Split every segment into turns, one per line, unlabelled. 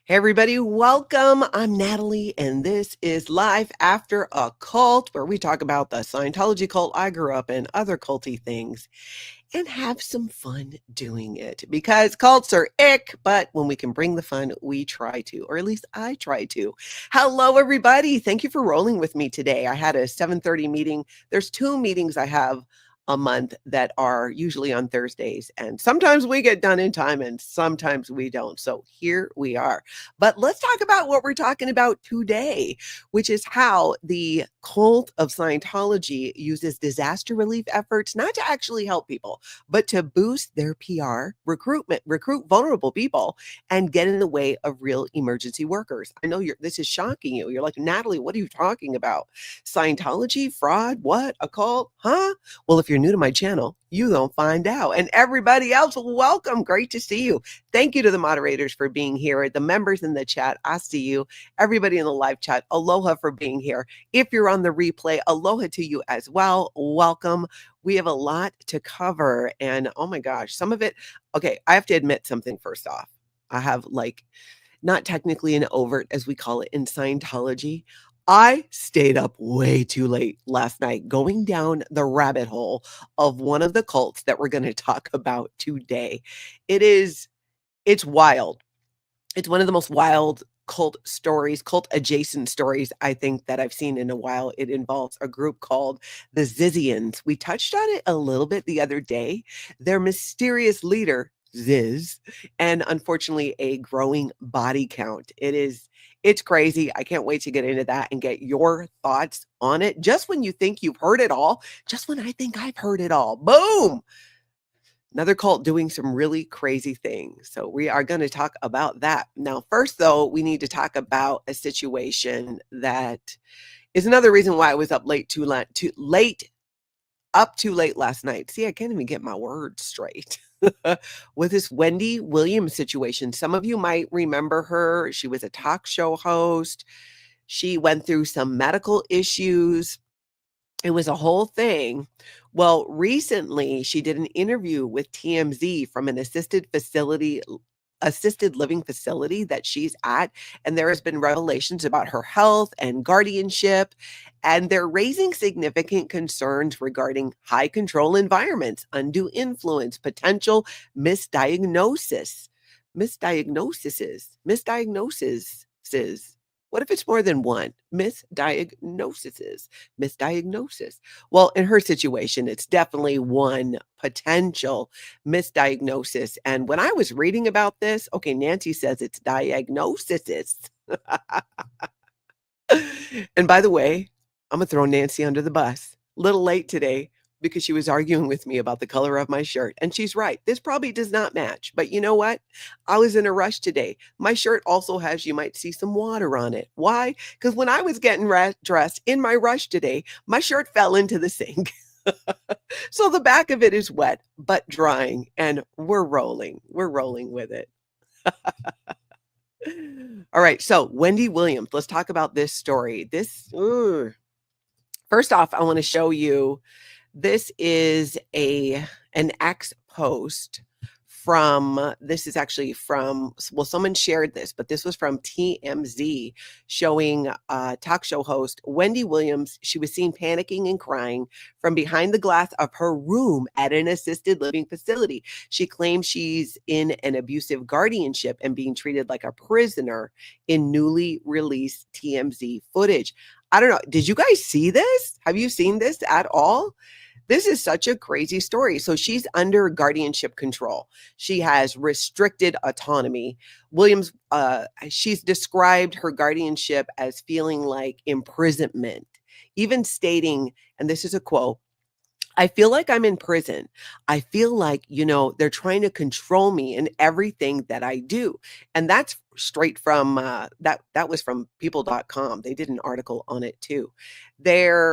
Hey, everybody, welcome. I'm Natalie, and this is Life After a Cult, where we talk about the Scientology cult I grew up in, other culty things, and have some fun doing it because cults are ick, but when we can bring the fun, we try to, or at least I try to. Hello, everybody. Thank you for rolling with me today. I had a 7:30 meeting. There's two meetings I have a month that are usually on Thursdays, and sometimes we get done in time and sometimes we don't. So here we are. But let's talk about what we're talking about today, which is how the cult of Scientology uses disaster relief efforts not to actually help people, but to boost their PR, recruit vulnerable people, and get in the way of real emergency workers. I know this is shocking you. You're like, Natalie, what are you talking about? Scientology, fraud, what? A cult? Huh? Well, if you're new to my channel, you gonna find out. And everybody else, welcome. Great to see you. Thank you to the moderators for being here. The members in the chat, I see you. Everybody in the live chat, aloha for being here. If you're on the replay, aloha to you as well. Welcome. We have a lot to cover. And oh my gosh, some of it. Okay, I have to admit something first off. I have not technically an overt, as we call it in Scientology. I stayed up way too late last night going down the rabbit hole of one of the cults that we're going to talk about today. It's wild. It's one of the most wild cult adjacent stories I think that I've seen in a while. It involves a group called the Zizians. We touched on it a little bit the other day. Their mysterious leader, Ziz, and unfortunately a growing body count. It's crazy. I can't wait to get into that and get your thoughts on it. Just when you think you've heard it all, just when I think I've heard it all, boom! Another cult doing some really crazy things. So we are going to talk about that. Now, first, though, we need to talk about a situation that is another reason why I was up too late last night. See, I can't even get my words straight. With this Wendy Williams situation. Some of you might remember her. She was a talk show host. She went through some medical issues. It was a whole thing. Well, recently she did an interview with TMZ from an assisted living facility that she's at, and there has been revelations about her health and guardianship, and they're raising significant concerns regarding high control environments, undue influence, potential misdiagnoses. What if it's more than one? Misdiagnosis. Well, in her situation, it's definitely one potential misdiagnosis. And when I was reading about this, okay, Nancy says it's diagnosis. And by the way, I'm going to throw Nancy under the bus. Little late today because she was arguing with me about the color of my shirt. And she's right. This probably does not match. But you know what? I was in a rush today. My shirt also has, you might see some water on it. Why? Because when I was getting dressed in my rush today, my shirt fell into the sink. So the back of it is wet, but drying. And we're rolling. We're rolling with it. All right. So Wendy Williams, let's talk about this story. First off, I want to show you, this is an X post this is actually from, well, someone shared this, but this was from TMZ showing talk show host Wendy Williams. She was seen panicking and crying from behind the glass of her room at an assisted living facility. She claims she's in an abusive guardianship and being treated like a prisoner in newly released TMZ footage. I don't know. Did you guys see this? Have you seen this at all? This is such a crazy story. So she's under guardianship control. She has restricted autonomy. Williams, she's described her guardianship as feeling like imprisonment, even stating, and this is a quote, "I feel like I'm in prison. I feel like, they're trying to control me in everything that I do." And that's straight from that was from people.com. They did an article on it too.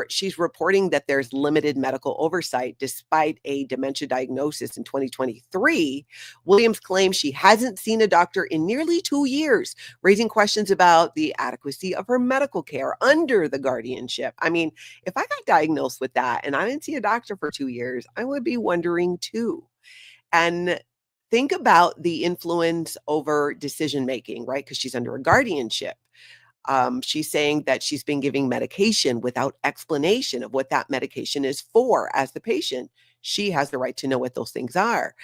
She's reporting that there's limited medical oversight despite a dementia diagnosis in 2023. Williams claims she hasn't seen a doctor in nearly 2 years, raising questions about the adequacy of her medical care under the guardianship. I mean, if I got diagnosed with that and I didn't see a doctor for 2 years, I would be wondering too. And think about the influence over decision making, right? Because she's under a guardianship. She's saying that she's been giving medication without explanation of what that medication is for as the patient. She has the right to know what those things are.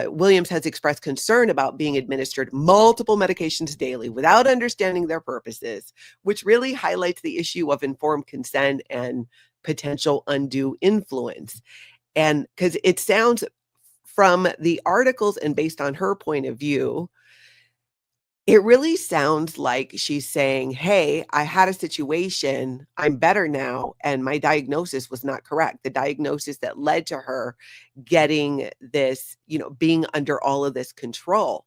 Williams has expressed concern about being administered multiple medications daily without understanding their purposes, which really highlights the issue of informed consent and potential undue influence. And because it sounds from the articles and based on her point of view, it really sounds like she's saying, "Hey, I had a situation, I'm better now, and my diagnosis was not correct." The diagnosis that led to her getting this, being under all of this control.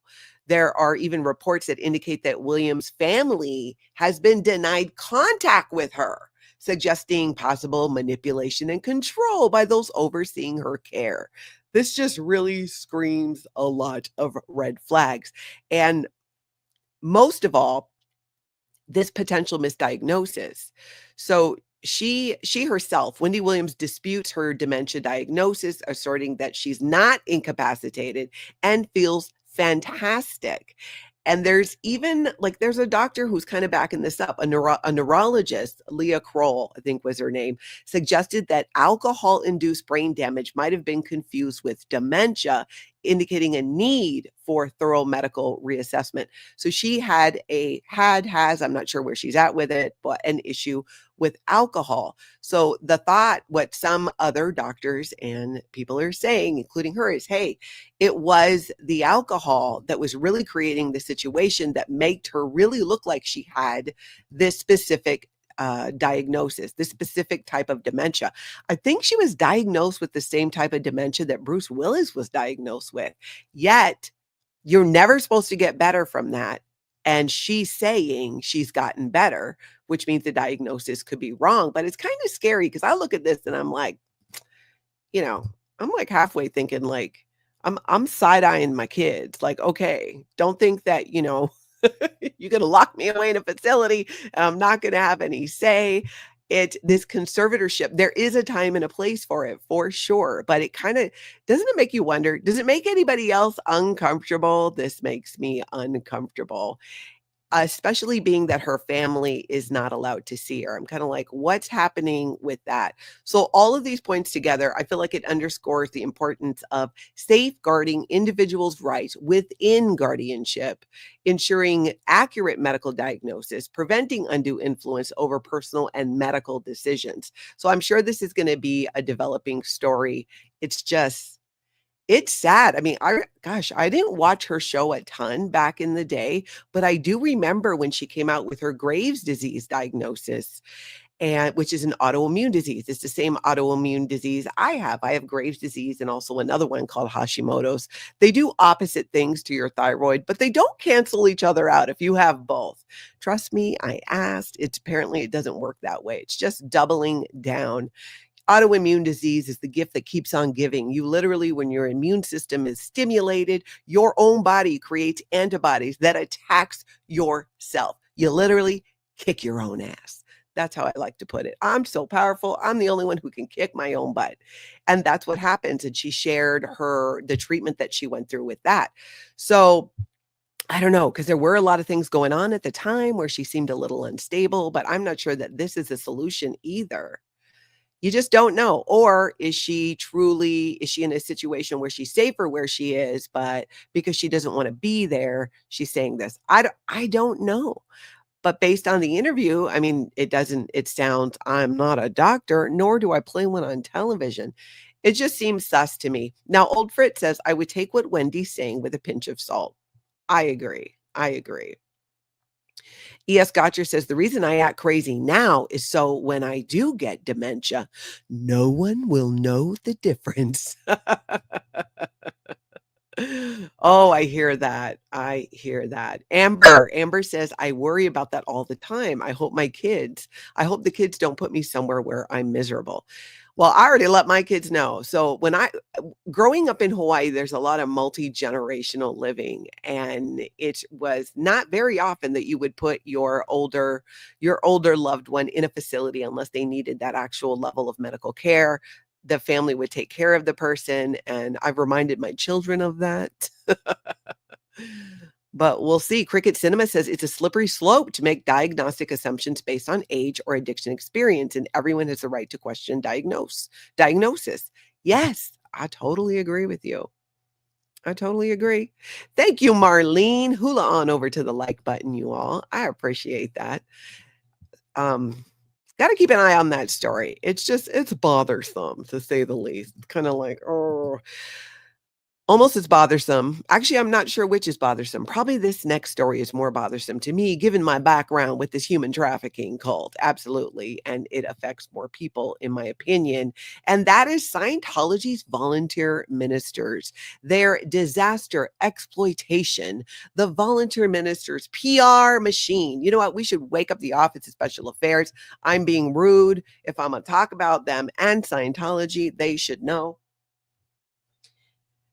There are even reports that indicate that Williams' family has been denied contact with her, suggesting possible manipulation and control by those overseeing her care. This just really screams a lot of red flags. And most of all, this potential misdiagnosis. So she herself, Wendy Williams, disputes her dementia diagnosis, asserting that she's not incapacitated and feels fantastic. And there's even there's a doctor who's kind of backing this up. A neurologist, Leah Kroll, I think was her name, suggested that alcohol-induced brain damage might have been confused with dementia, indicating a need for thorough medical reassessment. So she has, I'm not sure where she's at with it, but an issue with alcohol. So the thought, what some other doctors and people are saying, including her, is, hey, it was the alcohol that was really creating the situation that made her really look like she had this specific diagnosis, this specific type of dementia. I think she was diagnosed with the same type of dementia that Bruce Willis was diagnosed with. Yet, you're never supposed to get better from that. And she's saying she's gotten better, which means the diagnosis could be wrong. But it's kind of scary because I look at this and I'm like, I'm like halfway thinking I'm side-eyeing my kids. Like, okay, don't think that, you're going to lock me away in a facility and I'm not going to have any say. This conservatorship, there is a time and a place for it, for sure. But doesn't it make you wonder, does it make anybody else uncomfortable? This makes me uncomfortable, especially being that her family is not allowed to see her. I'm kind of like, what's happening with that? So all of these points together, I feel like it underscores the importance of safeguarding individuals' rights within guardianship, ensuring accurate medical diagnosis, preventing undue influence over personal and medical decisions. So I'm sure this is going to be a developing story. It's sad. I mean, I didn't watch her show a ton back in the day, but I do remember when she came out with her Graves' disease diagnosis, and which is an autoimmune disease. It's the same autoimmune disease I have. I have Graves' disease and also another one called Hashimoto's. They do opposite things to your thyroid, but they don't cancel each other out if you have both. Trust me, I asked. Apparently it doesn't work that way. It's just doubling down. Autoimmune disease is the gift that keeps on giving. You literally, when your immune system is stimulated, your own body creates antibodies that attacks yourself. You literally kick your own ass. That's how I like to put it. I'm so powerful. I'm the only one who can kick my own butt. And that's what happens. And she shared the treatment that she went through with that. So I don't know, because there were a lot of things going on at the time where she seemed a little unstable, but I'm not sure that this is a solution either. You just don't know. Or is she in a situation where she's safer where she is, but because she doesn't want to be there, she's saying this? I don't know. But based on the interview, I mean, it sounds, I'm not a doctor, nor do I play one on television. It just seems sus to me. Now, Old Fritz says, I would take what Wendy's saying with a pinch of salt. I agree. E.S. Gotcher says, the reason I act crazy now is so when I do get dementia, no one will know the difference. Oh, I hear that. Amber says, I worry about that all the time. I hope the kids don't put me somewhere where I'm miserable. Well, I already let my kids know. So growing up in Hawaii, there's a lot of multi-generational living, and it was not very often that you would put your older loved one in a facility unless they needed that actual level of medical care. the family would take care of the person, and I've reminded my children of that. But we'll see. Cricket Cinema says it's a slippery slope to make diagnostic assumptions based on age or addiction experience, and everyone has the right to question diagnosis. Yes, I totally agree with you. I totally agree. Thank you, Marlene. Hula on over to the like button, you all. I appreciate that. Got to keep an eye on that story. It's bothersome, to say the least. Kind of like, oh, almost as bothersome. Actually, I'm not sure which is bothersome. Probably this next story is more bothersome to me, given my background with this human trafficking cult. Absolutely. And it affects more people, in my opinion. And that is Scientology's volunteer ministers, their disaster exploitation, the volunteer ministers PR machine. You know what? We should wake up the Office of Special Affairs. I'm being rude. If I'm going to talk about them and Scientology, they should know.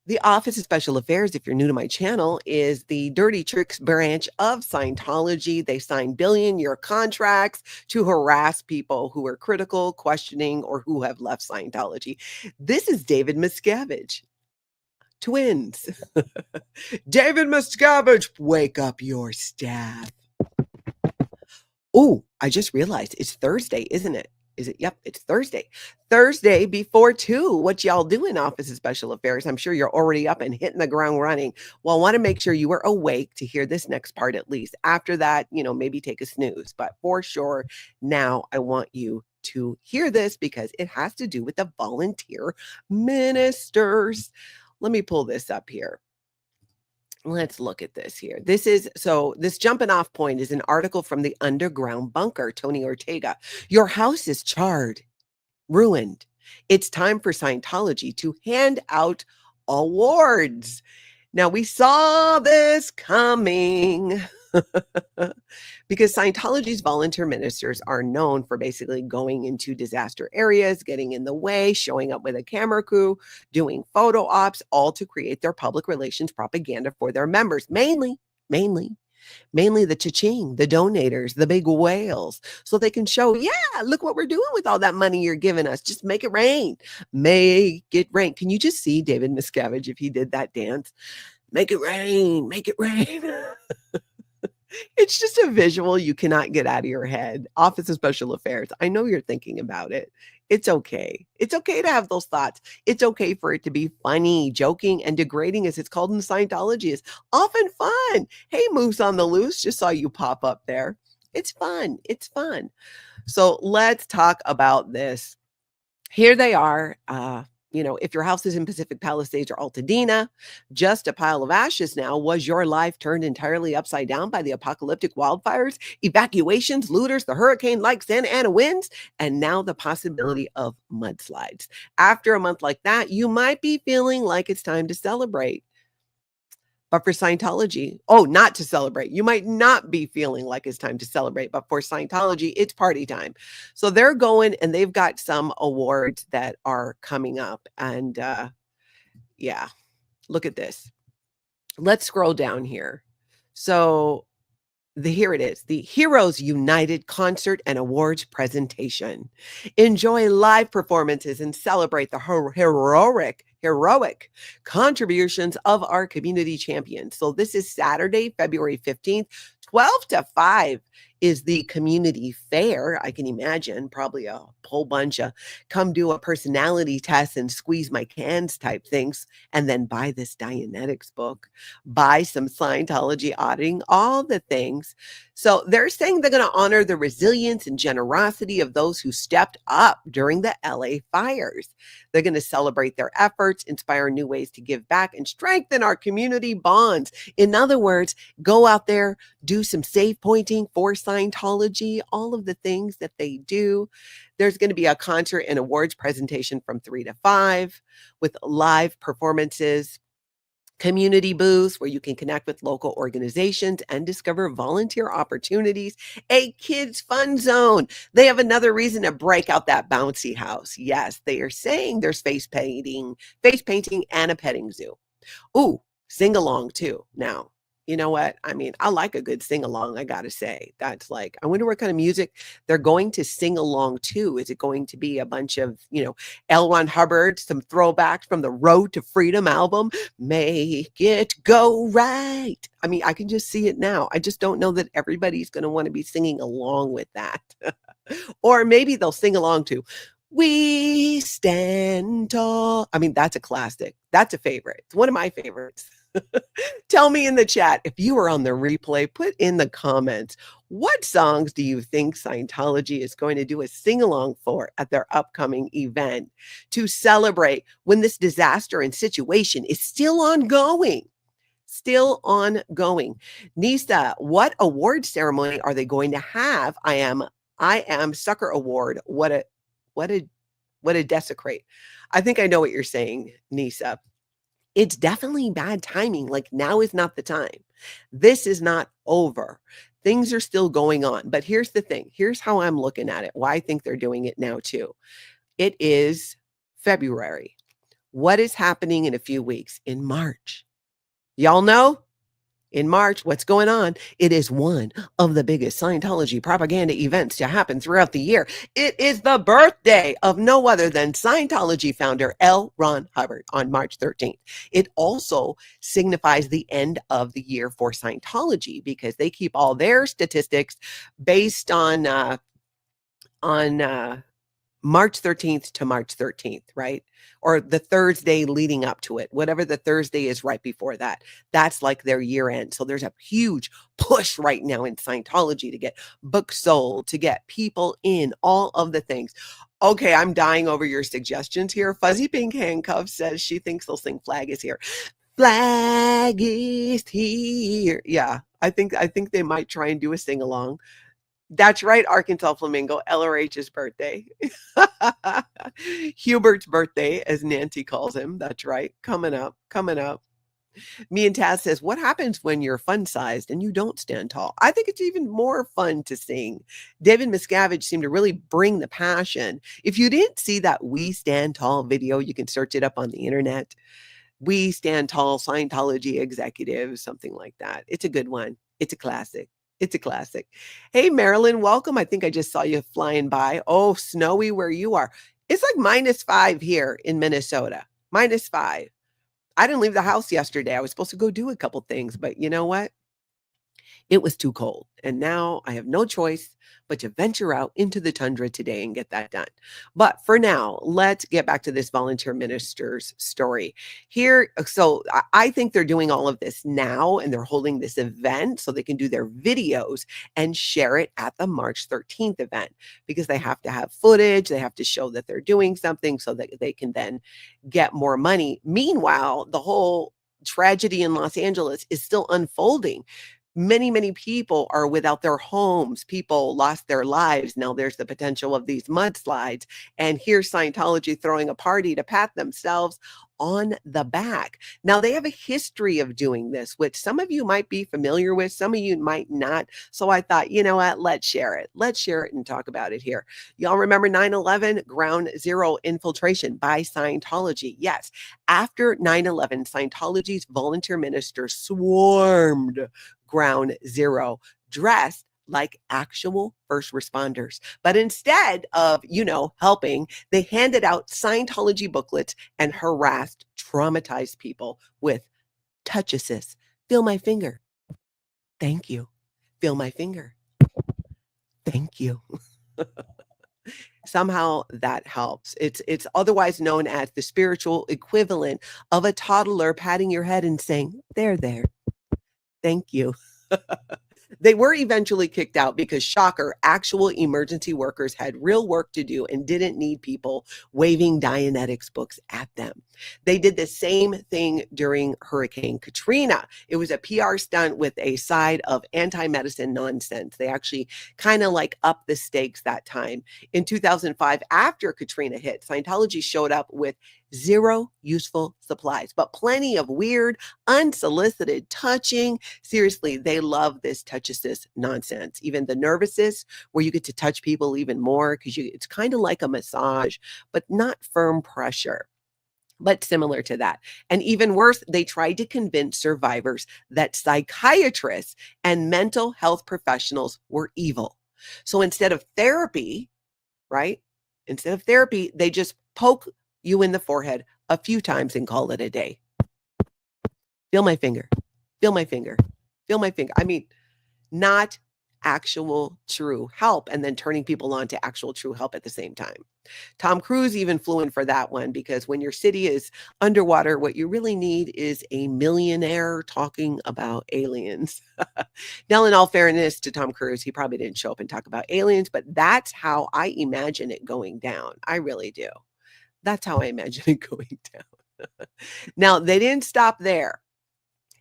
The Office of Special Affairs, if you're new to my channel, is the dirty tricks branch of Scientology. They sign billion-year contracts to harass people who are critical, questioning, or who have left Scientology. This is David Miscavige. Twins. David Miscavige, wake up your staff. Oh, I just realized it's Thursday, isn't it? Is it? Yep, it's Thursday. Thursday before 2. What y'all doing, Office of Special Affairs? I'm sure you're already up and hitting the ground running. Well, I want to make sure you are awake to hear this next part at least. After that, maybe take a snooze. But for sure, now I want you to hear this because it has to do with the volunteer ministers. Let me pull this up here. Let's look at this here. This jumping off point is an article from the Underground Bunker, Tony Ortega. Your house is charred, ruined. It's time for Scientology to hand out awards. Now, we saw this coming. Because Scientology's volunteer ministers are known for basically going into disaster areas, getting in the way, showing up with a camera crew, doing photo ops, all to create their public relations propaganda for their members. Mainly the cha-ching, the donators, the big whales, so they can show, yeah, look what we're doing with all that money you're giving us. Just make it rain. Make it rain. Can you just see David Miscavige if he did that dance? Make it rain. Make it rain. It's just a visual you cannot get out of your head. Office of Special Affairs. I know you're thinking about it. It's okay. It's okay to have those thoughts. It's okay for it to be funny, joking, and degrading, as it's called in Scientology, is often fun. Hey, Moose on the Loose, just saw you pop up there. It's fun. It's fun. So let's talk about this. Here they are. If your house is in Pacific Palisades or Altadena, just a pile of ashes now. Was your life turned entirely upside down by the apocalyptic wildfires, evacuations, looters, the hurricane-like Santa Ana winds, and now the possibility of mudslides? After a month like that, you might be feeling like it's time to celebrate. But for Scientology, not to celebrate. You might not be feeling like it's time to celebrate, but for Scientology, it's party time. So they're going and they've got some awards that are coming up. And look at this. Let's scroll down here. So here it is, the Heroes United Concert and Awards Presentation. Enjoy live performances and celebrate the heroic contributions of our community champions. So this is Saturday, February 15th, 12 to 5 is the community fair. I can imagine probably a whole bunch of come do a personality test and squeeze my cans type things, and then buy this Dianetics book, buy some Scientology auditing, all the things. So they're saying they're going to honor the resilience and generosity of those who stepped up during the LA fires. They're going to celebrate their efforts, inspire new ways to give back, and strengthen our community bonds. In other words, go out there, do some safe pointing for Scientology, all of the things that they do. There's going to be a concert and awards presentation from 3 to 5 with live performances, community booths where you can connect with local organizations and discover volunteer opportunities, a kids fun zone. They have another reason to break out that bouncy house. Yes, they are saying there's face painting, and a petting zoo. Ooh, sing along too. Now, you know what? I mean, I like a good sing along, I gotta say. That's like, I wonder what kind of music they're going to sing along to. Is it going to be a bunch of, L. Ron Hubbard, some throwbacks from the Road to Freedom album? Make it go right. I mean, I can just see it now. I just don't know that everybody's going to want to be singing along with that. Or maybe they'll sing along to We Stand Tall. I mean, that's a classic. That's a favorite. It's one of my favorites. Tell me in the chat, if you were on the replay, put in the comments, what songs do you think Scientology is going to do a sing-along for at their upcoming event to celebrate when this disaster and situation is still ongoing? Still ongoing. Nisa, what award ceremony are they going to have? I am Sucker Award. What a desecrate. I think I know what you're saying, Nisa. It's definitely bad timing. Like, now is not the time. This is not over. Things are still going on. But here's the thing. Here's how I'm looking at it. Why I think they're doing it now too. It is February. What is happening in a few weeks? In March. Y'all know? In March, what's going on? It is one of the biggest Scientology propaganda events to happen throughout the year. It is the birthday of no other than Scientology founder L. Ron Hubbard on March 13th. It also signifies the end of the year for Scientology because they keep all their statistics based on March 13th to March 13th, right? Or the Thursday leading up to it, whatever the Thursday is right before that. That's like their year end. So there's a huge push right now in Scientology to get books sold, to get people in, all of the things. Okay, I'm dying over your suggestions here. Fuzzy Pink Handcuffs says she thinks they'll sing Flag is Here. Flag is here. Yeah, I think they might try and do a sing along. That's right, Arkansas Flamingo, LRH's birthday. Hubert's birthday, as Nancy calls him. That's right. Coming up. Me and Taz says, what happens when you're fun-sized and you don't stand tall? I think it's even more fun to sing. David Miscavige seemed to really bring the passion. If you didn't see that We Stand Tall video, you can search it up on the internet. We Stand Tall, Scientology Executives, something like that. It's a good one. It's a classic. It's a classic. Hey, Marilyn, welcome. I think I just saw you flying by. Oh, snowy where you are. It's like -5 here in Minnesota. -5. I didn't leave the house yesterday. I was supposed to go do a couple things, but you know what? It was too cold. And now I have no choice but to venture out into the tundra today and get that done. But for now, let's get back to this volunteer minister's story here. So I think they're doing all of this now and they're holding this event so they can do their videos and share it at the March 13th event because they have to have footage. They have to show that they're doing something so that they can then get more money. Meanwhile, the whole tragedy in Los Angeles is still unfolding. Many people are without their homes. People lost their lives. Now there's the potential of these mudslides. And here's Scientology throwing a party to pat themselves on the back. Now they have a history of doing this, which some of you might be familiar with, some of you might not. So I thought, you know what, let's share it. Let's share it and talk about it here. Y'all remember 9/11 ground zero infiltration by Scientology? Yes. After 9/11, Scientology's volunteer ministers swarmed ground zero, dressed like actual first responders. But instead of, helping, they handed out Scientology booklets and harassed traumatized people with touch assist. Feel my finger. Thank you. Feel my finger. Thank you. Somehow that helps. It's otherwise known as the spiritual equivalent of a toddler patting your head and saying, there. Thank you. They were eventually kicked out because, shocker, actual emergency workers had real work to do and didn't need people waving Dianetics books at them. They did the same thing during Hurricane Katrina. It was a PR stunt with a side of anti-medicine nonsense. They actually kind of like upped the stakes that time. In 2005, after Katrina hit, Scientology showed up with 0 useful supplies, but plenty of weird, unsolicited touching. Seriously, they love this touch assist nonsense. Even the nerve assist, where you get to touch people even more because it's kind of like a massage, but not firm pressure. but similar to that. And even worse, they tried to convince survivors that psychiatrists and mental health professionals were evil. So instead of therapy, right? Instead of therapy, they just poke you in the forehead a few times and call it a day. Feel my finger. Feel my finger. Feel my finger. I mean, not actual true help, and then turning people on to actual true help at the same time. Tom Cruise even flew in for that one, because when your city is underwater, what you really need is a millionaire talking about aliens. Now, in all fairness to Tom Cruise, he probably didn't show up and talk about aliens, but that's how I imagine it going down. I really do. That's how I imagine it going down. Now, they didn't stop there.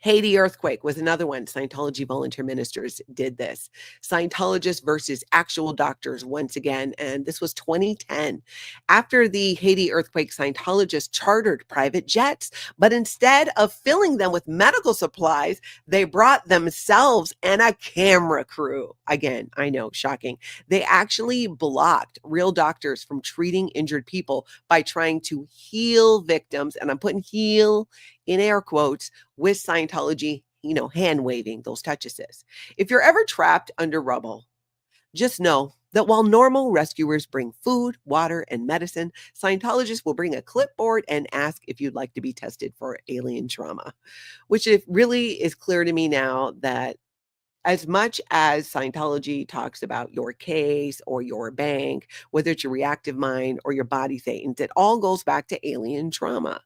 Haiti earthquake was another one. Scientology Volunteer Ministers did this. Scientologists versus actual doctors once again. And this was 2010. After the Haiti earthquake, Scientologists chartered private jets, but instead of filling them with medical supplies, they brought themselves and a camera crew. Again, I know, shocking. They actually blocked real doctors from treating injured people by trying to heal victims. And I'm putting heal in air quotes with Scientology, hand waving, those touches. If you're ever trapped under rubble, just know that while normal rescuers bring food, water, and medicine, Scientologists will bring a clipboard and ask if you'd like to be tested for alien trauma, which it really is clear to me now that as much as Scientology talks about your case or your bank, whether it's your reactive mind or your body thetans, it all goes back to alien trauma.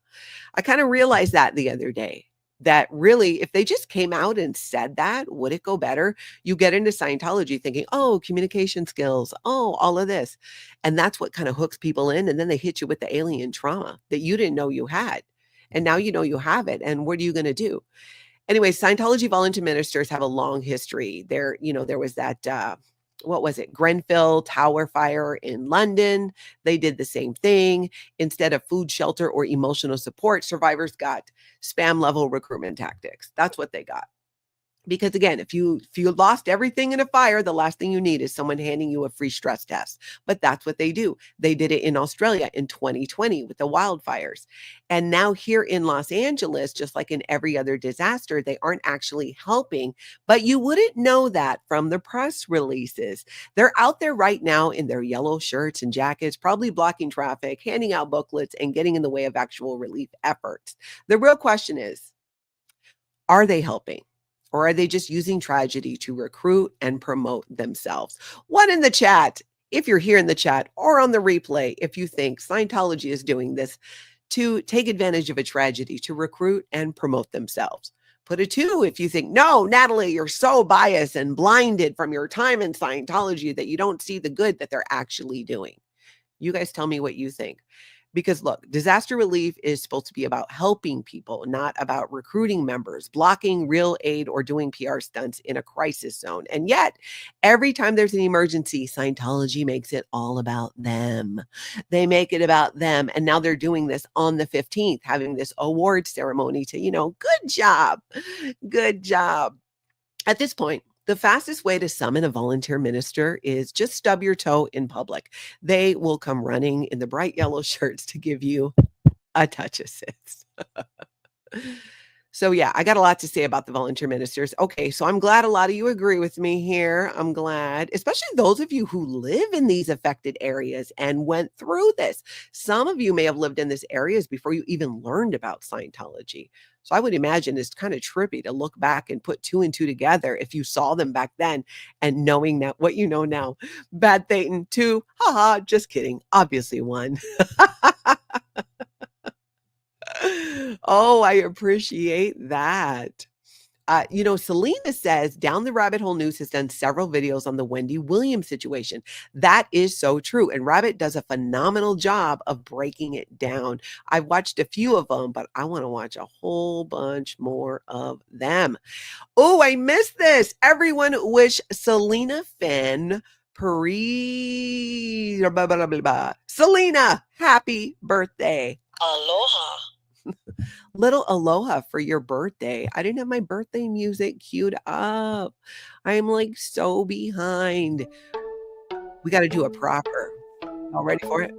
I kind of realized that the other day, that really, if they just came out and said that, would it go better? You get into Scientology thinking, oh, communication skills, oh, all of this. And that's what kind of hooks people in. And then they hit you with the alien trauma that you didn't know you had. And now you know you have it. And what are you going to do? Anyway, Scientology volunteer ministers have a long history. There was that, what was it? Grenfell Tower fire in London. They did the same thing. Instead of food, shelter, or emotional support, survivors got spam level recruitment tactics. That's what they got. Because again, if you lost everything in a fire, the last thing you need is someone handing you a free stress test. But that's what they do. They did it in Australia in 2020 with the wildfires. And now here in Los Angeles, just like in every other disaster, they aren't actually helping. But you wouldn't know that from the press releases. They're out there right now in their yellow shirts and jackets, probably blocking traffic, handing out booklets, and getting in the way of actual relief efforts. The real question is, are they helping? Or are they just using tragedy to recruit and promote themselves? One in the chat, if you're here in the chat, or on the replay, if you think Scientology is doing this to take advantage of a tragedy to recruit and promote themselves. Put a 2 if you think, no, Natalie, you're so biased and blinded from your time in Scientology that you don't see the good that they're actually doing. You guys tell me what you think. Because look, disaster relief is supposed to be about helping people, not about recruiting members, blocking real aid, or doing PR stunts in a crisis zone. And yet, every time there's an emergency, Scientology makes it all about them. They make it about them. And now they're doing this on the 15th, having this award ceremony to, good job. Good job. At this point, the fastest way to summon a volunteer minister is just stub your toe in public. They will come running in the bright yellow shirts to give you a touch assist. So yeah, I got a lot to say about the volunteer ministers. Okay, so I'm glad a lot of you agree with me here. I'm glad, especially those of you who live in these affected areas and went through this. Some of you may have lived in these areas before you even learned about Scientology. So I would imagine it's kind of trippy to look back and put 2 and 2 together if you saw them back then and knowing that what you know now. Bad Thetan, 2, haha, just kidding. Obviously 1. Oh, I appreciate that. Selena says Down the Rabbit Hole News has done several videos on the Wendy Williams situation. That is so true. And Rabbit does a phenomenal job of breaking it down. I've watched a few of them, but I want to watch a whole bunch more of them. Oh, I missed this. Everyone wish Selena Finn Selena, happy birthday.
Aloha.
Little aloha for your birthday. I didn't have my birthday music queued up. I am like so behind. We got to do a proper. Y'all ready for it?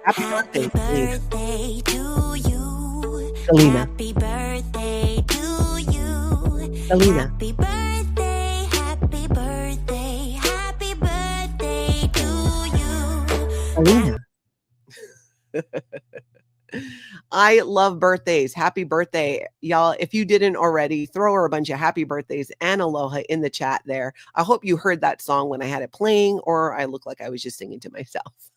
Happy birthday, Selena.
birthday to you.
Selena.
Happy birthday to you.
Selena.
Happy birthday, happy birthday, happy birthday to you.
Selena. I love birthdays. Happy birthday. Y'all, if you didn't already, throw her a bunch of happy birthdays and aloha in the chat there. I hope you heard that song when I had it playing, or I look like I was just singing to myself.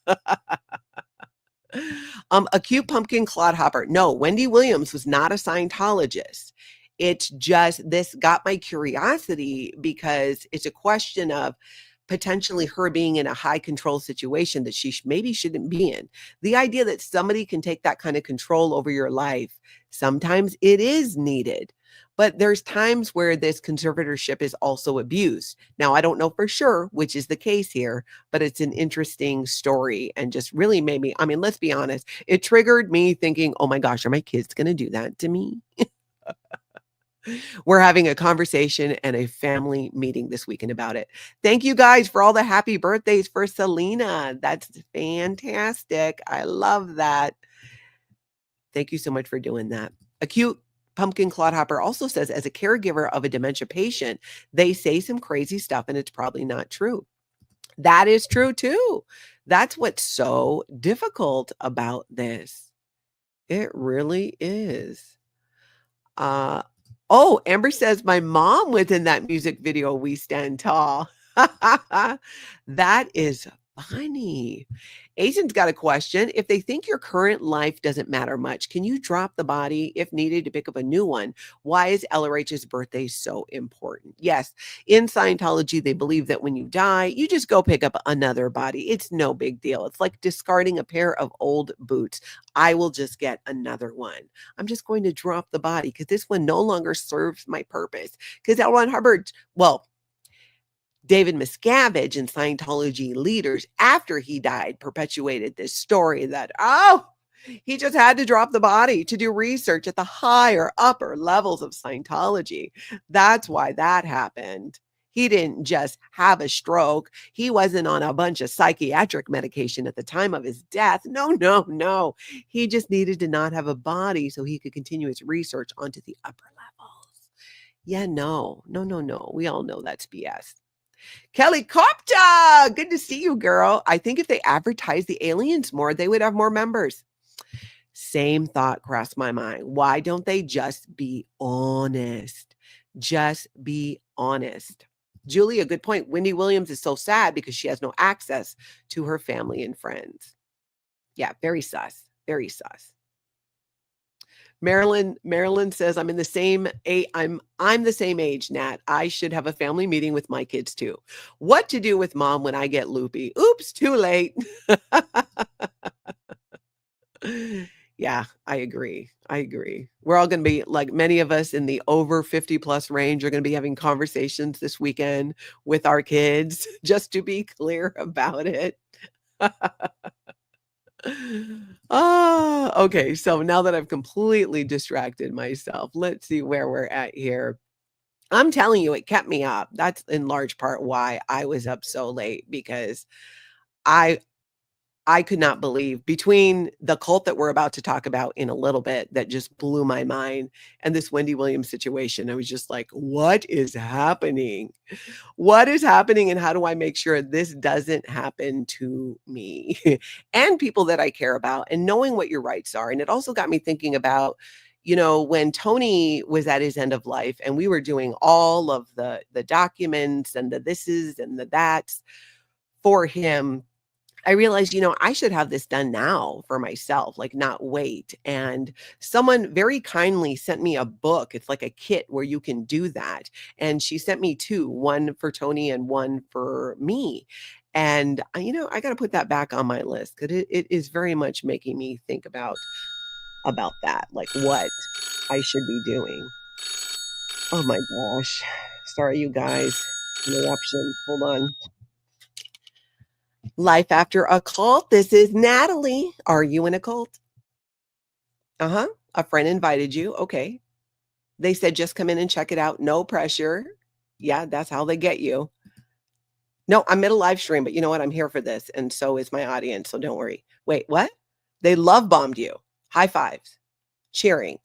A cute pumpkin clodhopper. No, Wendy Williams was not a Scientologist. It's just this got my curiosity because it's a question of potentially her being in a high control situation that she maybe shouldn't be in. The idea that somebody can take that kind of control over your life, sometimes it is needed. But there's times where this conservatorship is also abused. Now, I don't know for sure which is the case here, but it's an interesting story and just really made me, I mean, let's be honest, it triggered me thinking, oh my gosh, are my kids going to do that to me? We're having a conversation and a family meeting this weekend about it. Thank you guys for all the happy birthdays for Selena. That's fantastic. I love that. Thank you so much for doing that. A cute pumpkin clodhopper also says, as a caregiver of a dementia patient, they say some crazy stuff and it's probably not true. That is true too. That's what's so difficult about this. It really is. Oh, Amber says, my mom was in that music video, We Stand Tall. That is funny. Asian's got a question. If they think your current life doesn't matter much, can you drop the body if needed to pick up a new one? Why is LRH's birthday so important? Yes, in Scientology, they believe that when you die, you just go pick up another body. It's no big deal. It's like discarding a pair of old boots. I will just get another one. I'm just going to drop the body because this one no longer serves my purpose. Because L. Ron Hubbard, well, David Miscavige and Scientology leaders, after he died, perpetuated this story that, he just had to drop the body to do research at the higher, upper levels of Scientology. That's why that happened. He didn't just have a stroke. He wasn't on a bunch of psychiatric medication at the time of his death. No. He just needed to not have a body so he could continue his research onto the upper levels. Yeah, no. We all know that's BS. Kelly Copta, good to see you, girl. I think if they advertised the aliens more, they would have more members. Same thought crossed my mind. Why don't they just be honest? Just be honest. Julie, a good point. Wendy Williams is so sad because she has no access to her family and friends. Yeah, very sus. Very sus. Marilyn says, I'm the same age, Nat. I should have a family meeting with my kids too. What to do with mom when I get loopy? Oops, too late. Yeah, I agree. We're all going to be, like many of us in the over 50 plus range, are going to be having conversations this weekend with our kids, just to be clear about it. Okay. So now that I've completely distracted myself, let's see where we're at here. I'm telling you, it kept me up. That's in large part why I was up so late, because I could not believe, between the cult that we're about to talk about in a little bit that just blew my mind, and this Wendy Williams situation. I was just like, what is happening? What is happening? And how do I make sure this doesn't happen to me and people that I care about, and knowing what your rights are? And it also got me thinking about, when Tony was at his end of life and we were doing all of the documents and the thises and the that's for him, I realized, I should have this done now for myself, like not wait. And someone very kindly sent me a book. It's like a kit where you can do that. And she sent me two, one for Tony and one for me. And, I got to put that back on my list, because it is very much making me think about that, like what I should be doing. Oh my gosh. Sorry, you guys. Interruption. Hold on. Life after a cult. This is Natalie. Are you in a cult? A friend invited you. Okay. They said, just come in and check it out. No pressure. Yeah, that's how they get you. No, I'm at a live stream, but you know what? I'm here for this. And so is my audience. So don't worry. Wait, what? They love bombed you. High fives, cheering.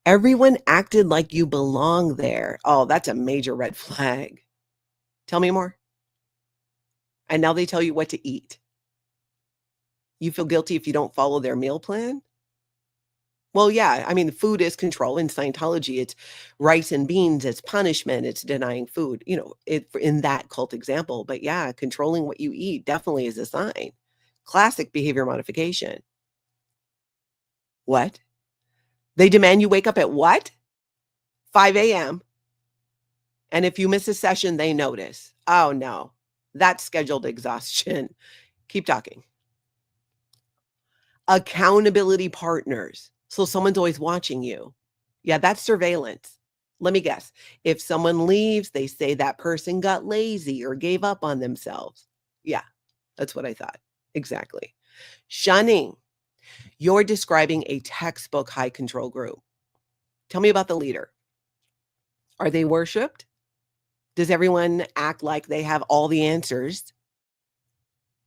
Everyone acted like you belong there. Oh, that's a major red flag. Tell me more. And now they tell you what to eat. You feel guilty if you don't follow their meal plan? Well, yeah, I mean, food is control. In Scientology, it's rice and beans, it's punishment, it's denying food, in that cult example. But yeah, controlling what you eat definitely is a sign. Classic behavior modification. What? They demand you wake up at what? 5 a.m. And if you miss a session, they notice. Oh, no, that's scheduled exhaustion. Keep talking. Accountability partners. So someone's always watching you. Yeah, that's surveillance. Let me guess. If someone leaves, they say that person got lazy or gave up on themselves. Yeah, that's what I thought. Exactly. Shunning. You're describing a textbook high control group. Tell me about the leader. Are they worshipped? Does everyone act like they have all the answers?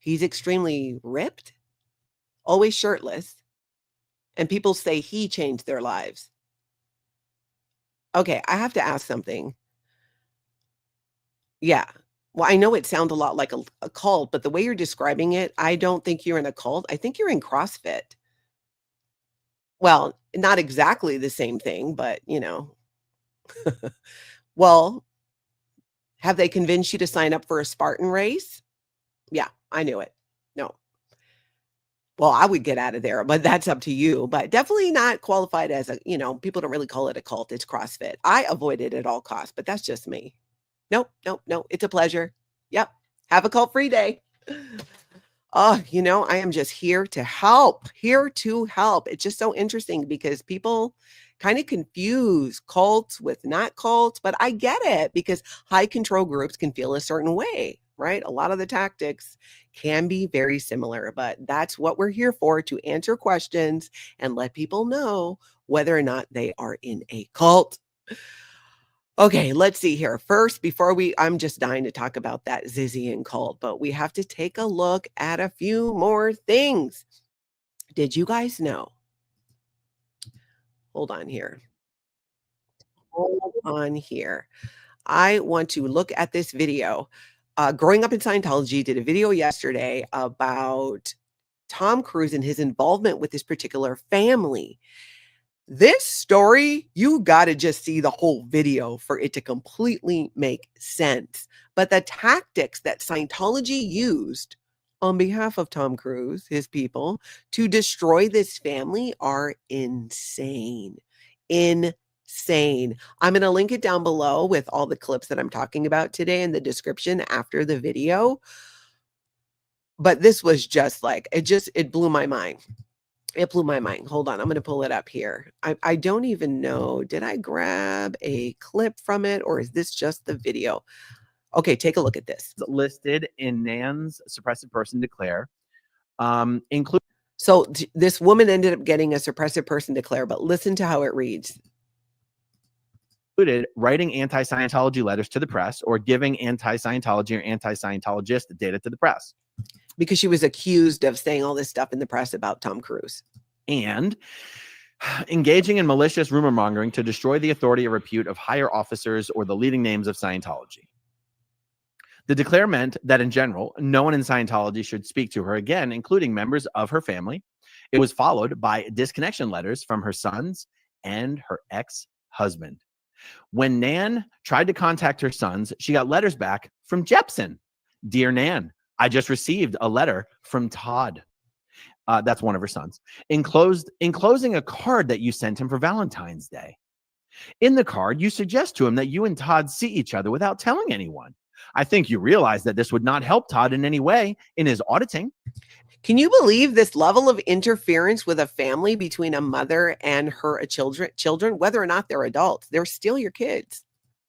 He's extremely ripped, always shirtless, and people say he changed their lives. Okay, I have to ask something. Yeah. Well, I know it sounds a lot like a cult, but the way you're describing it, I don't think you're in a cult. I think you're in CrossFit. Well, not exactly the same thing, but Well, have they convinced you to sign up for a Spartan race? Yeah, I knew it. No. Well, I would get out of there, but that's up to you. But definitely not qualified as people don't really call it a cult. It's CrossFit. I avoid it at all costs, but that's just me. Nope, nope, nope. It's a pleasure. Yep. Have a cult-free day. Oh, I am just here to help. It's just so interesting because people kind of confuse cults with not cults, but I get it because high control groups can feel a certain way, right? A lot of the tactics can be very similar, but that's what we're here for, to answer questions and let people know whether or not they are in a cult. Okay, let's see here. First, I'm just dying to talk about that Zizian cult, but we have to take a look at a few more things. Did you guys know? Hold on here. I want to look at this video. Growing Up in Scientology did a video yesterday about Tom Cruise and his involvement with this particular family. This story, you got to just see the whole video for it to completely make sense. But the tactics that Scientology used on behalf of Tom Cruise, his people, to destroy this family are insane. Insane. I'm going to link it down below with all the clips that I'm talking about today in the description after the video. But this was just like, it blew my mind. It blew my mind. Hold on. I'm going to pull it up here. I don't even know. Did I grab a clip from it or is this just the video? Okay, take a look at this.
Listed in Nan's suppressive person declare,
So this woman ended up getting a suppressive person declare, but listen to how it reads.
Included writing anti-Scientology letters to the press or giving anti-Scientology or anti-Scientologist data to the press.
Because she was accused of saying all this stuff in the press about Tom Cruise.
And engaging in malicious rumor mongering to destroy the authority or repute of higher officers or the leading names of Scientology. The declare meant that in general, no one in Scientology should speak to her again, including members of her family. It was followed by disconnection letters from her sons and her ex-husband. When Nan tried to contact her sons, she got letters back from Jepsen. Dear Nan, I just received a letter from Todd. That's one of her sons. Enclosing a card that you sent him for Valentine's Day. In the card, you suggest to him that you and Todd see each other without telling anyone. I think you realize that this would not help Todd in any way in his auditing.
Can you believe this level of interference with a family between a mother and her children, whether or not they're adults? They're still your kids.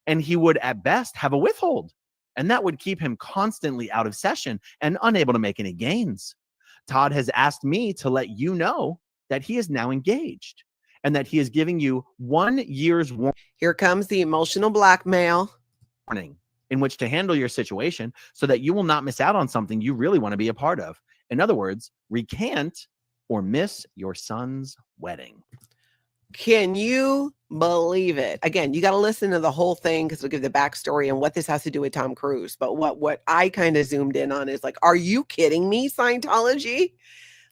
And he would at best have a withhold. And that would keep him constantly out of session and unable to make any gains. Todd has asked me to let you know that he is now engaged and that he is giving you 1 year's warning.
Here comes the emotional blackmail.
In which to handle your situation so that you will not miss out on something you really want to be a part of. In other words, recant or miss your son's wedding.
Can you believe it? Again, you got to listen to the whole thing because we'll give the backstory and what this has to do with Tom Cruise. But what I kind of zoomed in on is like, are you kidding me, Scientology?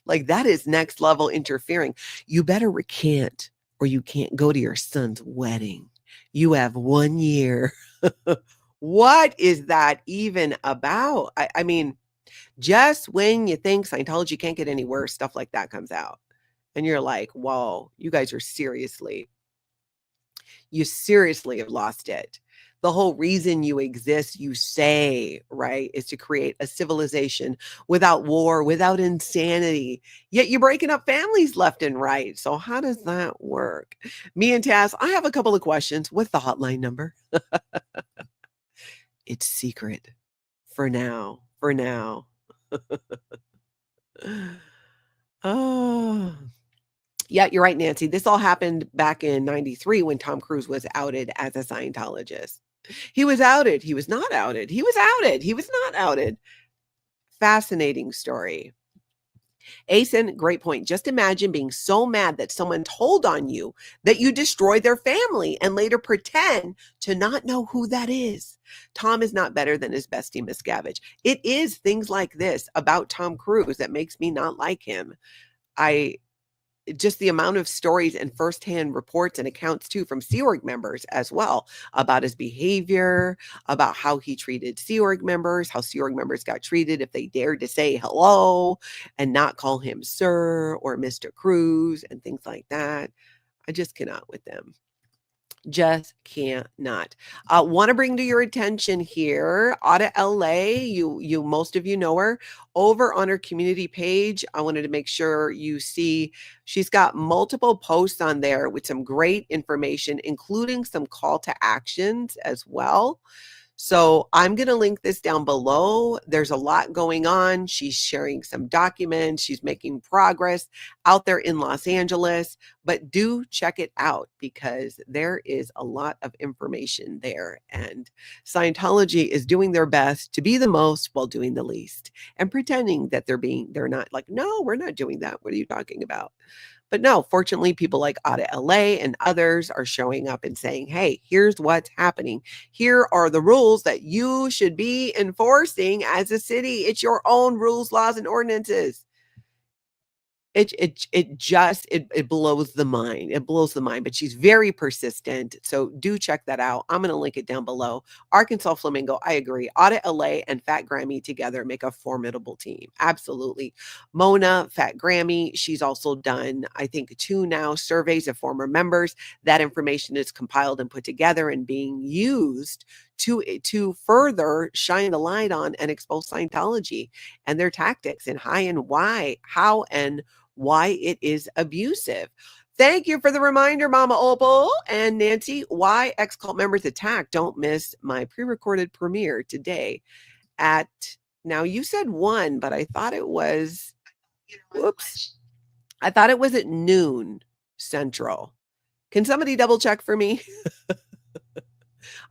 Like, that is next level interfering. You better recant or you can't go to your son's wedding. You have 1 year. What is that even about? I mean, just when you think Scientology can't get any worse, stuff like that comes out. And you're like, whoa, you guys are you seriously have lost it. The whole reason you exist, you say, right, is to create a civilization without war, without insanity. Yet you're breaking up families left and right. So how does that work? Me and Taz, I have a couple of questions. What's the hotline number? It's secret for now. Oh. Yeah, you're right, Nancy. This all happened back in 93 when Tom Cruise was outed as a Scientologist. He was outed. He was not outed. He was outed. He was not outed. Fascinating story. Asen, great point. Just imagine being so mad that someone told on you that you destroyed their family and later pretend to not know who that is. Tom is not better than his bestie, Miscavige. It is things like this about Tom Cruise that makes me not like him. Just the amount of stories and firsthand reports and accounts too from Sea Org members as well about his behavior, about how he treated Sea Org members, how Sea Org members got treated if they dared to say hello and not call him sir or Mr. Cruz and things like that. I just cannot with them. Just cannot. Want to bring to your attention here, Audit LA, you most of you know her, over on her community page. I wanted to make sure you see she's got multiple posts on there with some great information, including some call to actions as well. So I'm going to link this down below. There's a lot going on. She's sharing some documents. She's making progress out there in Los Angeles, but do check it out because there is a lot of information there. And Scientology is doing their best to be the most while doing the least and pretending that they're not like, no, we're not doing that. What are you talking about? But no, fortunately, people like Audit LA and others are showing up and saying, hey, here's what's happening. Here are the rules that you should be enforcing as a city. It's your own rules, laws, and ordinances. It blows the mind. It blows the mind, but she's very persistent. So do check that out. I'm going to link it down below. Arkansas Flamingo, I agree. Audit LA and Fat Grammy together make a formidable team. Absolutely. Mona, Fat Grammy, she's also done, I think, 2 now surveys of former members. That information is compiled and put together and being used to further shine the light on and expose Scientology and their tactics and how and why it is abusive. Thank you for the reminder, Mama Opal and Nancy. Why ex-cult members attack. Don't miss my pre-recorded premiere today at, now you said 1, but I thought it was, I thought it was at noon Central. Can somebody double check for me?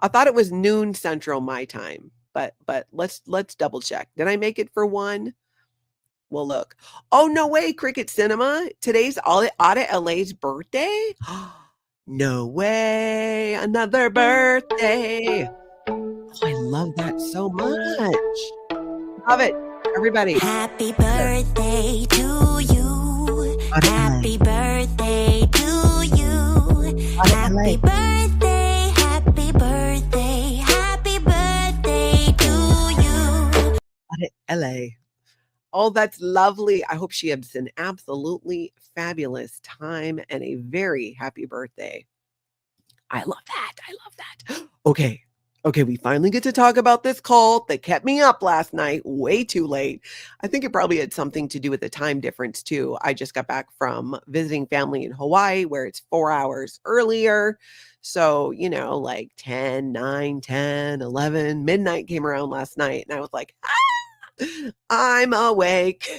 I thought it was noon Central my time, but let's double check. Did I make it for 1? Well, look. Oh, no way, Cricket Cinema. Today's Audit LA's birthday? No way. Another birthday. Oh, I love that so much. Love it. Everybody.
Happy birthday to you. Happy birthday to you. Happy birthday. Happy birthday. Happy birthday to you.
Audit LA. Oh, that's lovely. I hope she has an absolutely fabulous time and a very happy birthday. I love that. I love that. Okay, we finally get to talk about this cult that kept me up last night way too late. I think it probably had something to do with the time difference too. I just got back from visiting family in Hawaii where it's 4 hours earlier. So, like 10, 9, 10, 11, midnight came around last night and I was like, I'm awake.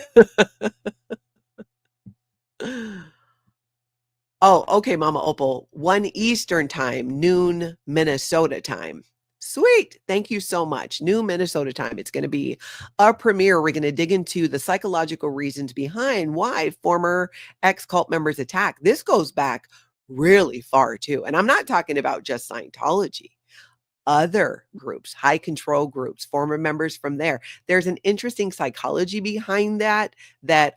Oh, okay, Mama Opal. 1 Eastern time, noon Minnesota time. Sweet. Thank you so much. New Minnesota time. It's going to be a premiere. We're going to dig into the psychological reasons behind why former ex-cult members attack. This goes back really far too. And I'm not talking about just Scientology. Other groups, high control groups, former members from there. There's an interesting psychology behind that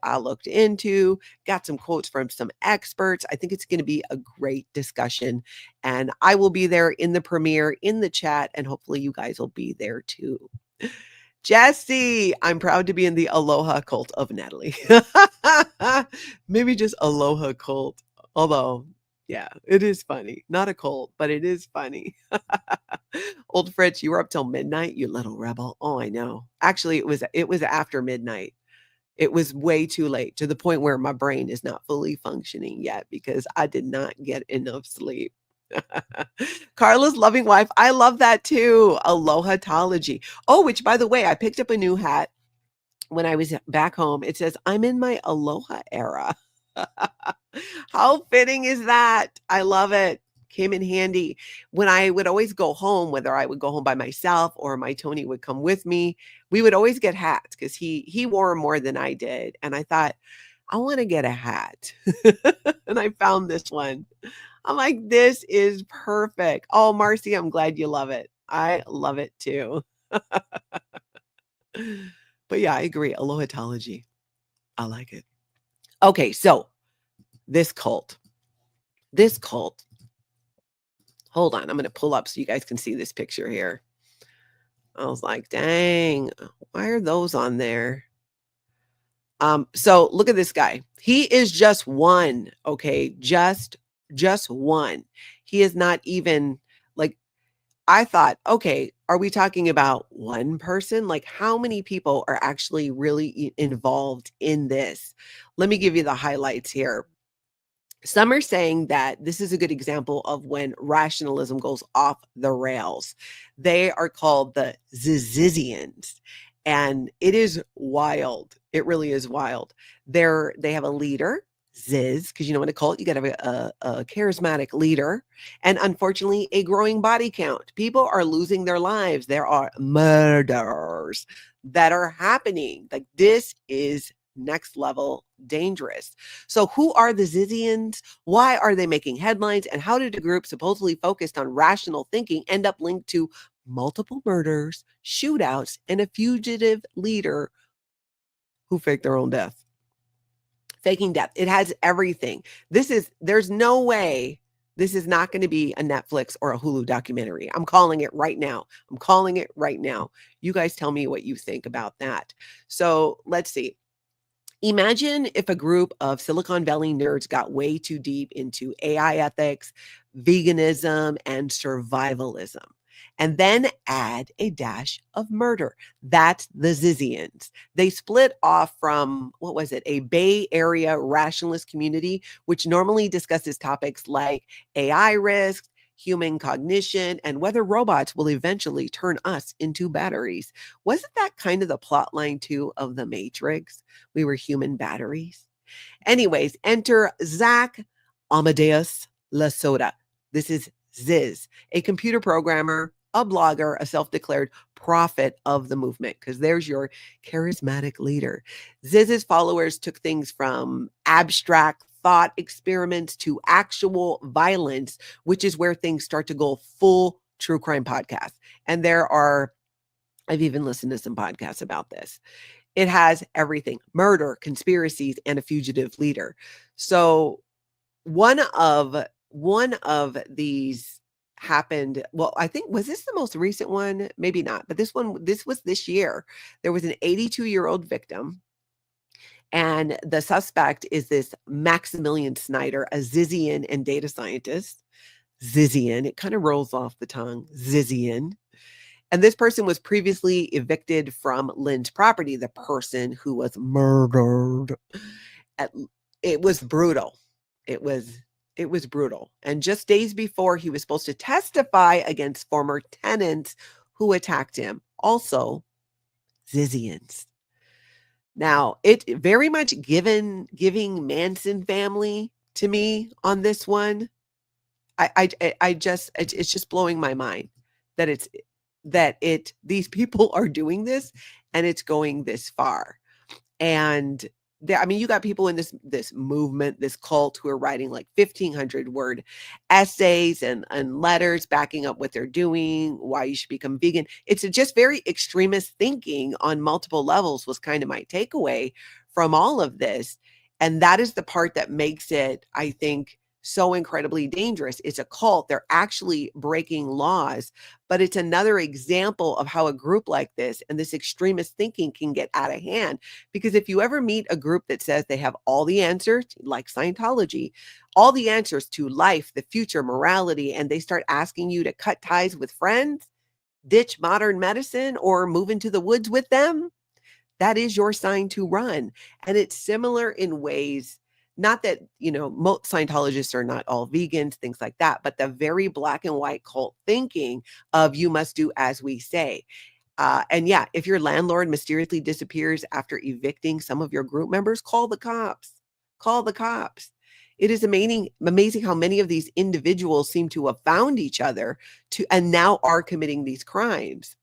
I looked into, got some quotes from some experts. I think it's going to be a great discussion, and I will be there in the premiere, in the chat, and hopefully you guys will be there too. Jesse, I'm proud to be in the Aloha cult of Natalie. Maybe just Aloha cult, although yeah, it is funny. Not a cult, but it is funny. Old Fritz, you were up till midnight, you little rebel. Oh, I know. Actually, it was after midnight. It was way too late, to the point where my brain is not fully functioning yet because I did not get enough sleep. Carla's loving wife. I love that too. Aloha-tology. Oh, which by the way, I picked up a new hat when I was back home. It says, I'm in my Aloha era. How fitting is that? I love it. Came in handy. When I would always go home, whether I would go home by myself or my Tony would come with me, we would always get hats because he wore more than I did. And I thought, I want to get a hat. And I found this one. I'm like, this is perfect. Oh, Marcy, I'm glad you love it. I love it too. But yeah, I agree. Aloha-tology. I like it. Okay, so this cult. Hold on, I'm going to pull up so you guys can see this picture here. I was like, dang, why are those on there? So look at this guy. He is just one, okay? Just one. He is not even like, I thought, okay, are we talking about one person? Like, how many people are actually really involved in this? Let me give you the highlights here. Some are saying that this is a good example of when rationalism goes off the rails. They are called the Zizians, and it is wild. It really is wild. They have a leader, Ziz, because you know, in a cult, you got to have a charismatic leader, and unfortunately, a growing body count. People are losing their lives. There are murders that are happening. Like, this is next level dangerous. So who are the Zizians? Why are they making headlines? And how did a group supposedly focused on rational thinking end up linked to multiple murders, shootouts, and a fugitive leader who faked their own death? Faking death. It has everything. There's no way this is not going to be a Netflix or a Hulu documentary. I'm calling it right now. You guys tell me what you think about that. So let's see. Imagine if a group of Silicon Valley nerds got way too deep into AI ethics, veganism, and survivalism, and then add a dash of murder. That's the Zizians. They split off from, a Bay Area rationalist community, which normally discusses topics like AI risks, human cognition, and whether robots will eventually turn us into batteries. Wasn't that kind of the plot line too of The Matrix? We were human batteries. Anyways, enter Zach Amadeus Lasoda. This is Ziz, a computer programmer, a blogger, a self-declared prophet of the movement, because there's your charismatic leader. Ziz's followers took things from abstract thought experiments to actual violence, which is where things start to go full true crime podcast. And I've even listened to some podcasts about this. It has everything: murder, conspiracies, and a fugitive leader. So one of these happened. Well, I think, was this the most recent one? Maybe not, but this was this year. There was an 82-year-old victim. And the suspect is this Maximilian Snyder, a Zizian and data scientist. Zizian, it kind of rolls off the tongue, Zizian. And this person was previously evicted from Lynn's property, the person who was murdered. It was brutal. It was brutal. And just days before, he was supposed to testify against former tenants who attacked him, also Zizians. Now, it very much giving Manson family to me on this one. It's just blowing my mind that it's that these people are doing this and it's going this far. And I mean, you got people in this movement, this cult, who are writing like 1,500 word essays and letters backing up what they're doing, why you should become vegan. It's just very extremist thinking on multiple levels was kind of my takeaway from all of this. And that is the part that makes it, I think, so incredibly dangerous. It's a cult. They're actually breaking laws, but it's another example of how a group like this and this extremist thinking can get out of hand. Because if you ever meet a group that says they have all the answers, like Scientology, all the answers to life, the future, morality, and they start asking you to cut ties with friends, ditch modern medicine, or move into the woods with them, that is your sign to run. And it's similar in ways. Not that, most Scientologists are not all vegans, things like that, but the very black and white cult thinking of you must do as we say. And yeah, if your landlord mysteriously disappears after evicting some of your group members, call the cops. Call the cops. It is amazing how many of these individuals seem to have found each other and now are committing these crimes.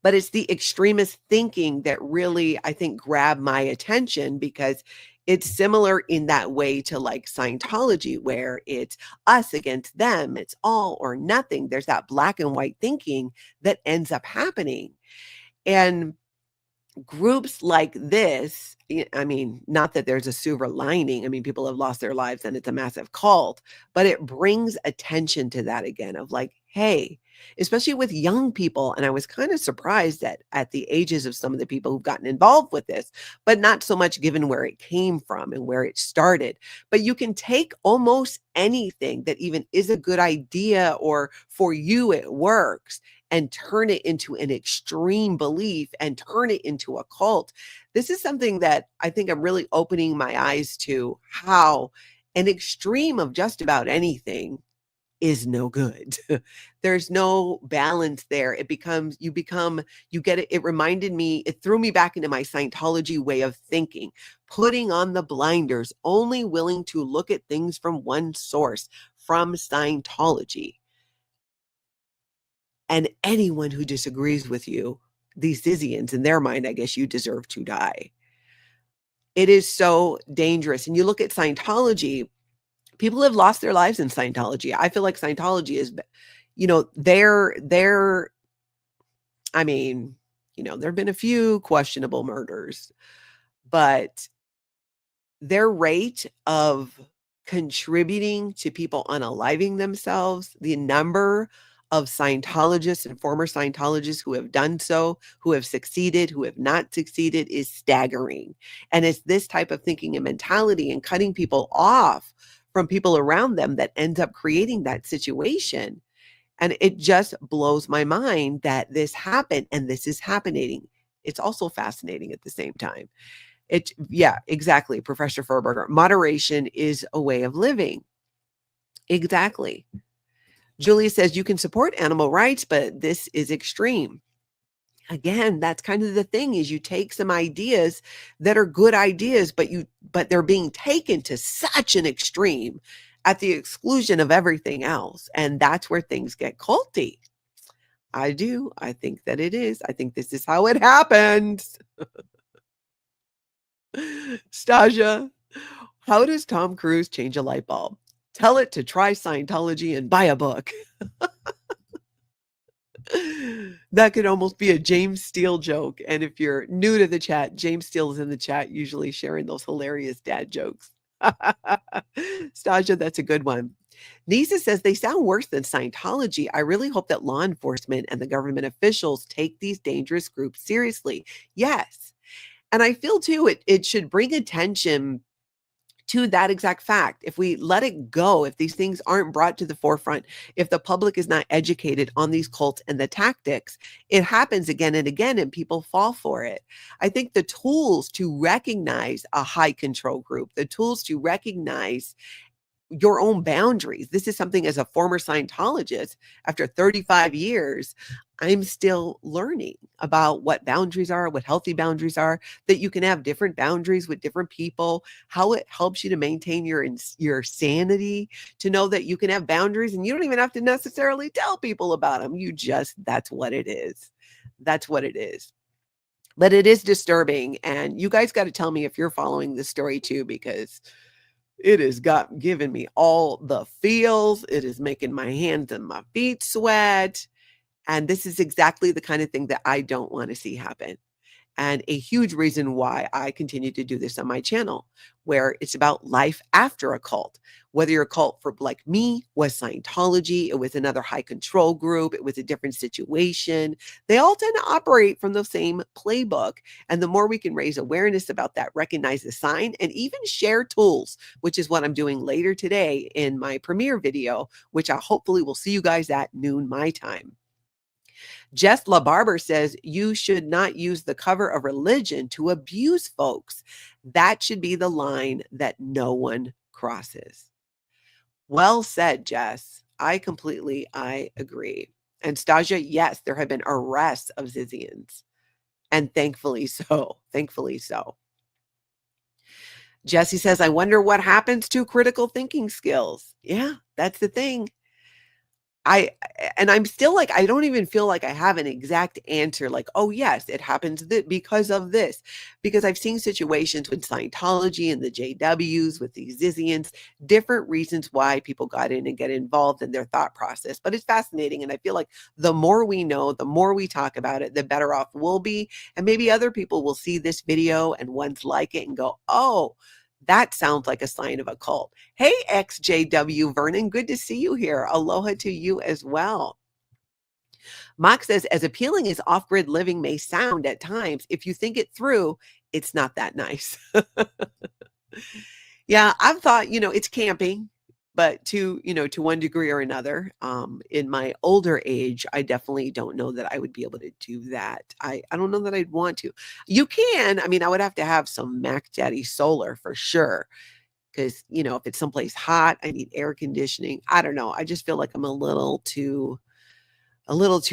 But it's the extremist thinking that really, I think, grabbed my attention, because it's similar in that way to like Scientology, where it's us against them. It's all or nothing. There's that black and white thinking that ends up happening. And groups like this, I mean, not that there's a silver lining. I mean, people have lost their lives and it's a massive cult, but it brings attention to that again of like, hey, especially with young people. And I was kind of surprised that at the ages of some of the people who've gotten involved with this, but not so much given where it came from and where it started. But you can take almost anything that even is a good idea or for you it works and turn it into an extreme belief and turn it into a cult. This is something that I think I'm really opening my eyes to, how an extreme of just about anything is no good. There's no balance there. It becomes, you get it. It reminded me, it threw me back into my Scientology way of thinking, putting on the blinders, only willing to look at things from one source, from Scientology. And anyone who disagrees with you, these Zizians, in their mind, I guess you deserve to die. It is so dangerous. And you look at Scientology, people have lost their lives in Scientology. I feel like Scientology is, I mean, there have been a few questionable murders, but their rate of contributing to people unaliving themselves, the number of Scientologists and former Scientologists who have done so, who have succeeded, who have not succeeded, is staggering. And it's this type of thinking and mentality and cutting people off from people around them that ends up creating that situation. And it just blows my mind that this happened and this is happening. It's also fascinating at the same time. Yeah, exactly. Professor Furberger, moderation is a way of living. Exactly. Julia says you can support animal rights, but this is extreme. Again, that's kind of the thing, is you take some ideas that are good ideas, but they're being taken to such an extreme at the exclusion of everything else. And that's where things get culty. I do. I think that it is. I think this is how it happens. Stasia, how does Tom Cruise change a light bulb? Tell it to try Scientology and buy a book. That could almost be a James Steele joke. And if you're new to the chat, James Steele is in the chat, usually sharing those hilarious dad jokes. Stasia, that's a good one. Nisa says they sound worse than Scientology. I really hope that law enforcement and the government officials take these dangerous groups seriously. Yes. And I feel too, it should bring attention to that exact fact. If we let it go, if these things aren't brought to the forefront, if the public is not educated on these cults and the tactics, it happens again and again and people fall for it. I think the tools to recognize a high control group, the tools to recognize your own boundaries. This is something, as a former Scientologist, after 35 years, I'm still learning about what boundaries are, what healthy boundaries are, that you can have different boundaries with different people, how it helps you to maintain your sanity, to know that you can have boundaries and you don't even have to necessarily tell people about them. That's what it is. That's what it is. But it is disturbing. And you guys got to tell me if you're following this story too, because it has given me all the feels. It is making my hands and my feet sweat. And this is exactly the kind of thing that I don't want to see happen. And a huge reason why I continue to do this on my channel, where it's about life after a cult. Whether your cult, for like me, was Scientology, it was another high control group, it was a different situation. They all tend to operate from the same playbook. And the more we can raise awareness about that, recognize the sign, and even share tools, which is what I'm doing later today in my premiere video, which I hopefully will see you guys at noon my time. Jess LaBarber says you should not use the cover of religion to abuse folks. That should be the line that no one crosses. Well said, Jess. I agree. And Stasia, yes, there have been arrests of Zizians. And thankfully so. Thankfully so. Jesse says, I wonder what happens to critical thinking skills. Yeah, that's the thing. I'm still like, I don't even feel like I have an exact answer. Like, oh yes, it happens because of this, because I've seen situations with Scientology and the JWs, with these Zizians, different reasons why people got in and get involved in their thought process. But it's fascinating. And I feel like the more we know, the more we talk about it, the better off we'll be. And maybe other people will see this video and ones like it and go, oh, that sounds like a sign of a cult. Hey, XJW Vernon, good to see you here. Aloha to you as well. Mock says, as appealing as off-grid living may sound at times, if you think it through, it's not that nice. Yeah, I've thought, it's camping, but to one degree or another. In my older age, I definitely don't know that I would be able to do that. I don't know that I'd want to. You can, I would have to have some Mac Daddy solar for sure. Because, if it's someplace hot, I need air conditioning. I don't know. I just feel like I'm a little too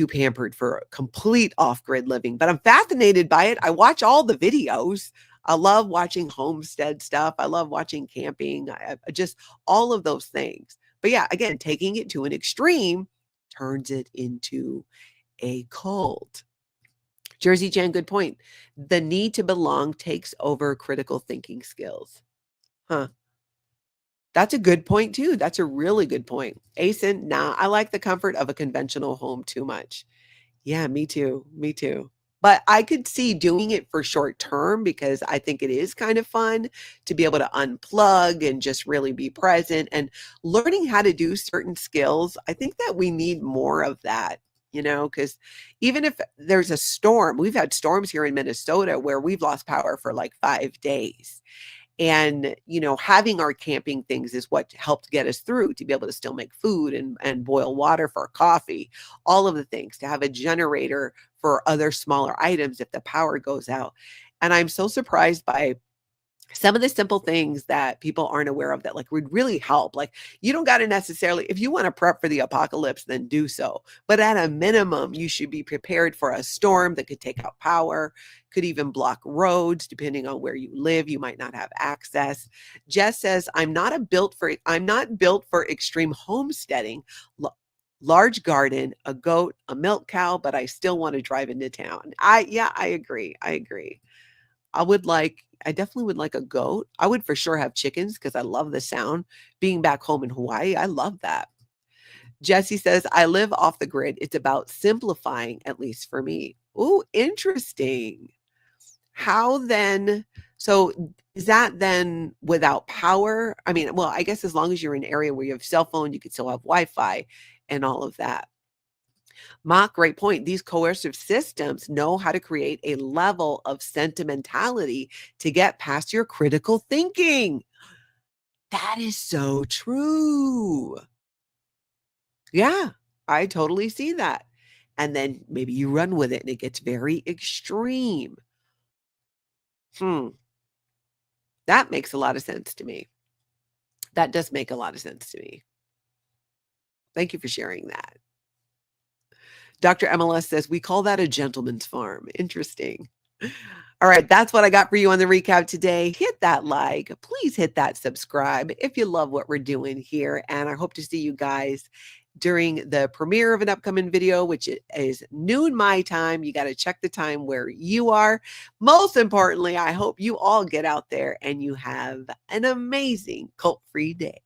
pampered for complete off-grid living, but I'm fascinated by it. I watch all the videos. I love watching homestead stuff. I love watching camping. I just all of those things. But yeah, again, taking it to an extreme turns it into a cult. Jersey Jan, good point. The need to belong takes over critical thinking skills. Huh. That's a good point too. That's a really good point. Asen, nah, I like the comfort of a conventional home too much. Yeah, me too. Me too. But I could see doing it for short term because I think it is kind of fun to be able to unplug and just really be present and learning how to do certain skills. I think that we need more of that, because even if there's a storm, we've had storms here in Minnesota where we've lost power for like 5 days. And, having our camping things is what helped get us through to be able to still make food and boil water for coffee, all of the things, to have a generator for other smaller items if the power goes out. And I'm so surprised by some of the simple things that people aren't aware of that like would really help. Like you don't got to necessarily, if you want to prep for the apocalypse, then do so. But at a minimum, you should be prepared for a storm that could take out power, could even block roads, depending on where you live. You might not have access. Jess says, I'm not built for extreme homesteading. Large garden, a goat, a milk cow, but I still want to drive into town. I agree. I definitely would like a goat. I would for sure have chickens because I love the sound. Being back home in Hawaii, I love that. Jesse says, I live off the grid. It's about simplifying, at least for me. Ooh, interesting. How then? So is that then without power? I guess as long as you're in an area where you have cell phone, you could still have Wi-Fi and all of that. Mock, great point. These coercive systems know how to create a level of sentimentality to get past your critical thinking. That is so true. Yeah, I totally see that. And then maybe you run with it and it gets very extreme. That makes a lot of sense to me. That does make a lot of sense to me. Thank you for sharing that. Dr. MLS says, we call that a gentleman's farm. Interesting. All right, that's what I got for you on the recap today. Hit that like, please hit that subscribe if you love what we're doing here. And I hope to see you guys during the premiere of an upcoming video, which is noon my time. You got to check the time where you are. Most importantly, I hope you all get out there and you have an amazing cult-free day.